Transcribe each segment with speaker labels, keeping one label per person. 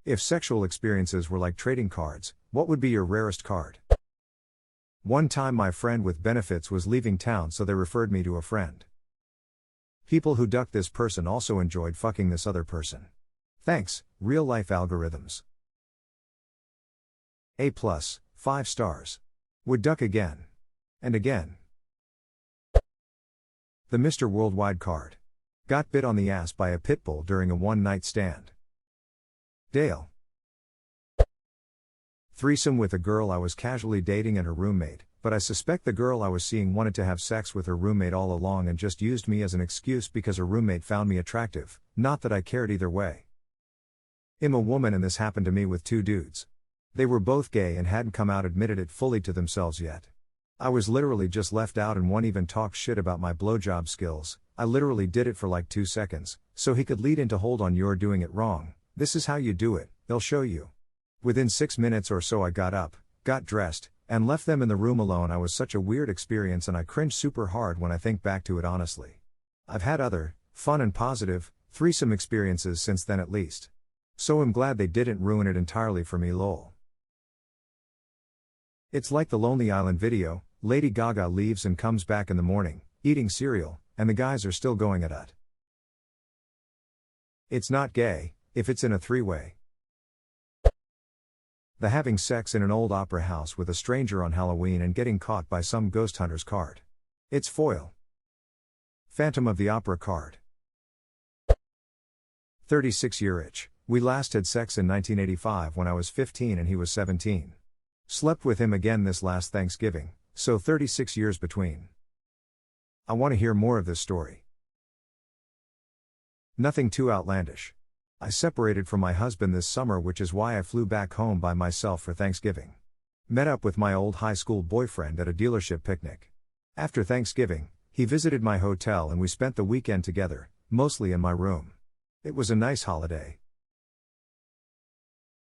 Speaker 1: If sexual experiences were like trading cards, what would be your rarest card? One time my friend with benefits was leaving town, so they referred me to a friend. People who ducked this person also enjoyed fucking this other person. Thanks, real life algorithms. A+, 5 stars. Would duck again. And again. The Mr. Worldwide card. Got bit on the ass by a pit bull during a one-night stand. Dale. Threesome with a girl I was casually dating and her roommate, but I suspect the girl I was seeing wanted to have sex with her roommate all along and just used me as an excuse because her roommate found me attractive, not that I cared either way. I'm a woman and this happened to me with 2 dudes. They were both gay and hadn't come out admitted it fully to themselves yet. I was literally just left out and one even talked shit about my blowjob skills. I literally did it for like 2 seconds, so he could lead into hold on you're doing it wrong, this is how you do it, they'll show you. Within 6 minutes or so I got up, got dressed, and left them in the room alone. I was such a weird experience and I cringe super hard when I think back to it honestly. I've had other, fun and positive, threesome experiences since then at least. So I'm glad they didn't ruin it entirely for me lol. It's like the Lonely Island video, Lady Gaga leaves and comes back in the morning, eating cereal, and the guys are still going at it. It's not gay, if it's in a 3-way. The having sex in an old opera house with a stranger on Halloween and getting caught by some ghost hunter's card. It's foil. Phantom of the Opera card. 36-year itch. We last had sex in 1985 when I was 15 and he was 17. Slept with him again this last Thanksgiving, so 36 years between. I want to hear more of this story. Nothing too outlandish. I separated from my husband this summer, which is why I flew back home by myself for Thanksgiving. Met up with my old high school boyfriend at a dealership picnic. After Thanksgiving, he visited my hotel and we spent the weekend together, mostly in my room. It was a nice holiday.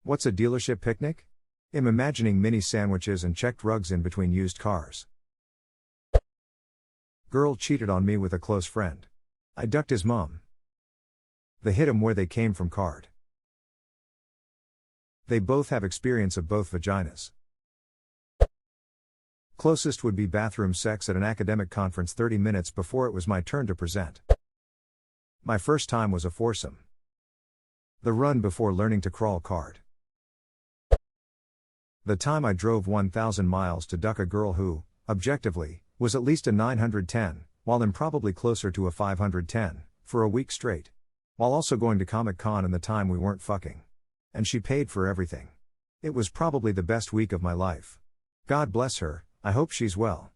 Speaker 1: What's a dealership picnic? I'm imagining mini sandwiches and checked rugs in between used cars. Girl cheated on me with a close friend. I ducked his mom. The hit 'em where they came from card. They both have experience of both vaginas. Closest would be bathroom sex at an academic conference 30 minutes before it was my turn to present. My first time was a foursome. The run before learning to crawl card. The time I drove 1,000 miles to duck a girl who, objectively, was at least a 910, while I'm probably closer to a 510, for a week straight. While also going to Comic-Con and the time we weren't fucking. And she paid for everything. It was probably the best week of my life. God bless her, I hope she's well.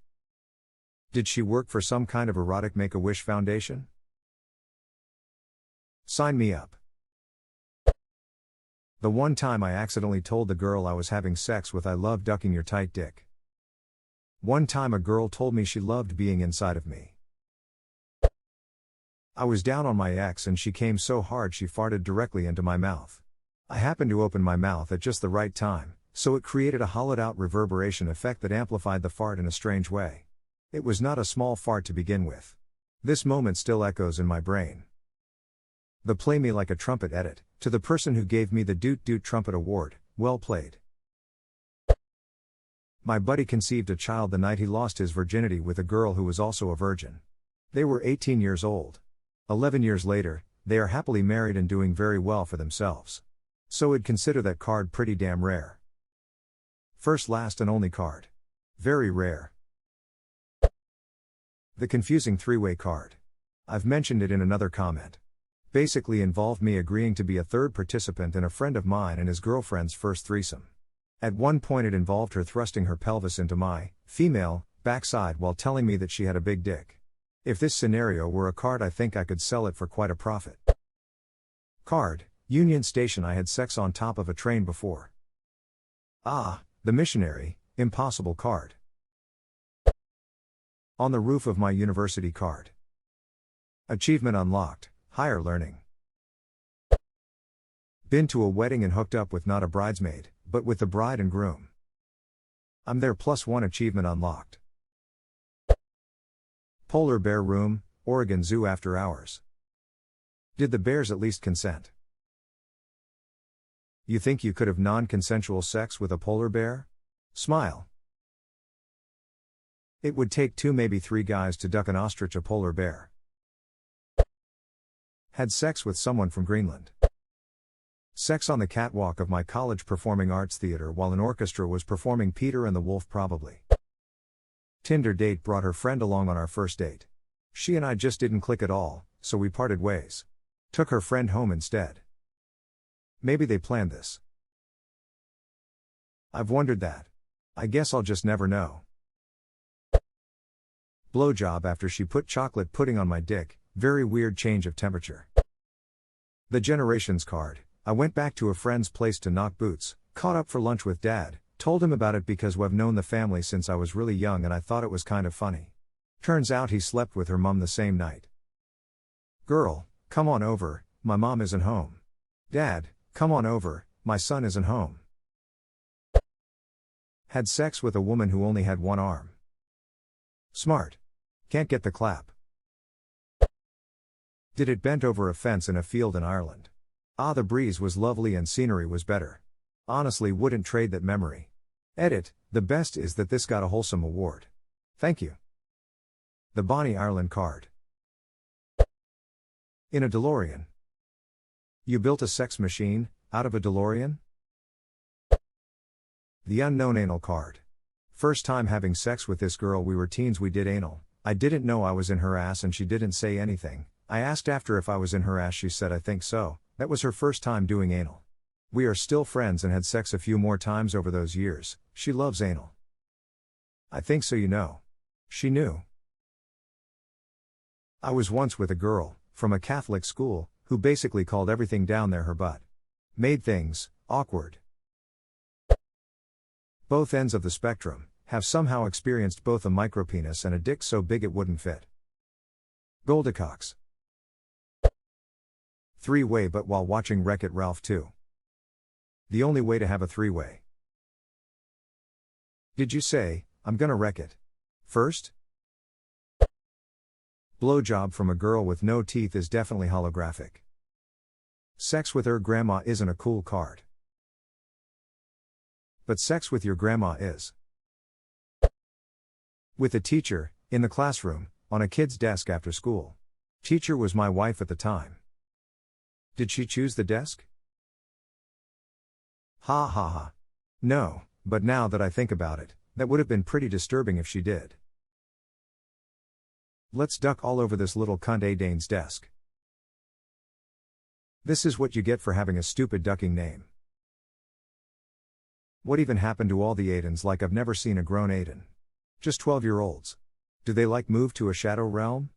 Speaker 1: Did she work for some kind of erotic Make-A-Wish foundation? Sign me up. The one time I accidentally told the girl I was having sex with I love ducking your tight dick. One time a girl told me she loved being inside of me. I was down on my ex and she came so hard she farted directly into my mouth. I happened to open my mouth at just the right time, so it created a hollowed out reverberation effect that amplified the fart in a strange way. It was not a small fart to begin with. This moment still echoes in my brain. The Play Me Like a Trumpet edit, to the person who gave me the Doot Doot Trumpet Award, well played. My buddy conceived a child the night he lost his virginity with a girl who was also a virgin. They were 18 years old. 11 years later, they are happily married and doing very well for themselves. So I'd consider that card pretty damn rare. First, last and only card. Very rare. The confusing 3-way card. I've mentioned it in another comment. Basically involved me agreeing to be a third participant in a friend of mine and his girlfriend's first threesome. At one point it involved her thrusting her pelvis into my, female, backside while telling me that she had a big dick. If this scenario were a card I think I could sell it for quite a profit. Card, Union Station. I had sex on top of a train before. Ah, the missionary, impossible card. On the roof of my university card. Achievement unlocked, higher learning. Been to a wedding and hooked up with not a bridesmaid, but with the bride and groom. I'm there +1 achievement unlocked. Polar bear room, Oregon Zoo after hours. Did the bears at least consent? You think you could have non-consensual sex with a polar bear? Smile. It would take 2 maybe 3 guys to duck an ostrich, a polar bear. Had sex with someone from Greenland. Sex on the catwalk of my college performing arts theater while an orchestra was performing Peter and the Wolf probably. Tinder date brought her friend along on our first date. She and I just didn't click at all, so we parted ways. Took her friend home instead. Maybe they planned this. I've wondered that. I guess I'll just never know. Blowjob after she put chocolate pudding on my dick, very weird change of temperature. The Generations card. I went back to a friend's place to knock boots, caught up for lunch with dad, told him about it because we've known the family since I was really young and I thought it was kind of funny. Turns out he slept with her mum the same night. Girl, come on over, my mom isn't home. Dad, come on over, my son isn't home. Had sex with a woman who only had one arm. Smart. Can't get the clap. Did it bent over a fence in a field in Ireland. The breeze was lovely and scenery was better. Honestly wouldn't trade that memory. Edit, the best is that this got a wholesome award. Thank you. The Bonnie Ireland card. In a DeLorean. You built a sex machine, out of a DeLorean? The unknown anal card. First time having sex with this girl, we were teens, we did anal. I didn't know I was in her ass and she didn't say anything. I asked after if I was in her ass, she said I think so. That was her first time doing anal. We are still friends and had sex a few more times over those years. She loves anal. I think so, you know. She knew. I was once with a girl, from a Catholic school, who basically called everything down there her butt. Made things awkward. Both ends of the spectrum have somehow experienced both a micropenis and a dick so big it wouldn't fit. Goldilocks. 3-way but while watching Wreck-It Ralph 2. The only way to have a 3-way. Did you say, I'm gonna wreck it? First? Blowjob from a girl with no teeth is definitely holographic. Sex with her grandma isn't a cool card. But sex with your grandma is. With a teacher, in the classroom, on a kid's desk after school. Teacher was my wife at the time. Did she choose the desk? Ha ha ha. No, but now that I think about it, that would have been pretty disturbing if she did. Let's duck all over this little cunt Dane's desk. This is what you get for having a stupid ducking name. What even happened to all the Aidens? Like I've never seen a grown Aiden. Just 12-year-olds. Do they like move to a shadow realm?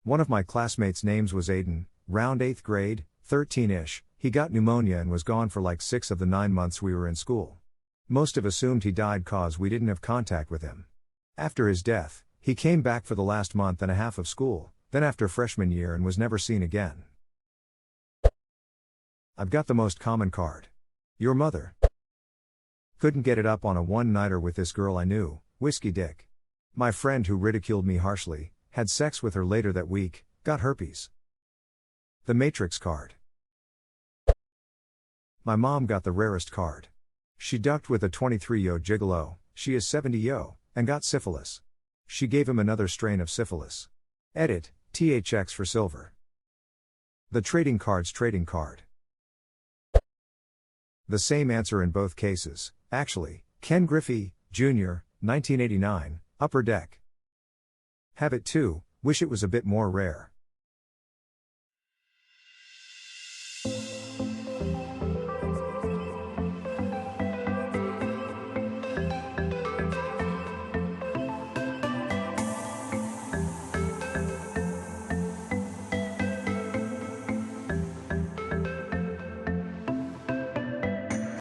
Speaker 1: One of my classmates' names was Aiden, round 8th grade, 13-ish, he got pneumonia and was gone for like 6 of the 9 months we were in school. Most have assumed he died cause we didn't have contact with him. After his death, he came back for the last month and a half of school, then after freshman year and was never seen again. I've got the most common card. Your mother. Couldn't get it up on a one-nighter with this girl I knew, Whiskey Dick. My friend who ridiculed me harshly, had sex with her later that week, got herpes. The Matrix card. My mom got the rarest card. She ducked with a 23-yo gigolo, she is 70-yo, and got syphilis. She gave him another strain of syphilis. Edit, THX for silver. The trading card's trading card. The same answer in both cases, actually. Ken Griffey, Jr., 1989, Upper Deck. Have it too, wish it was a bit more rare.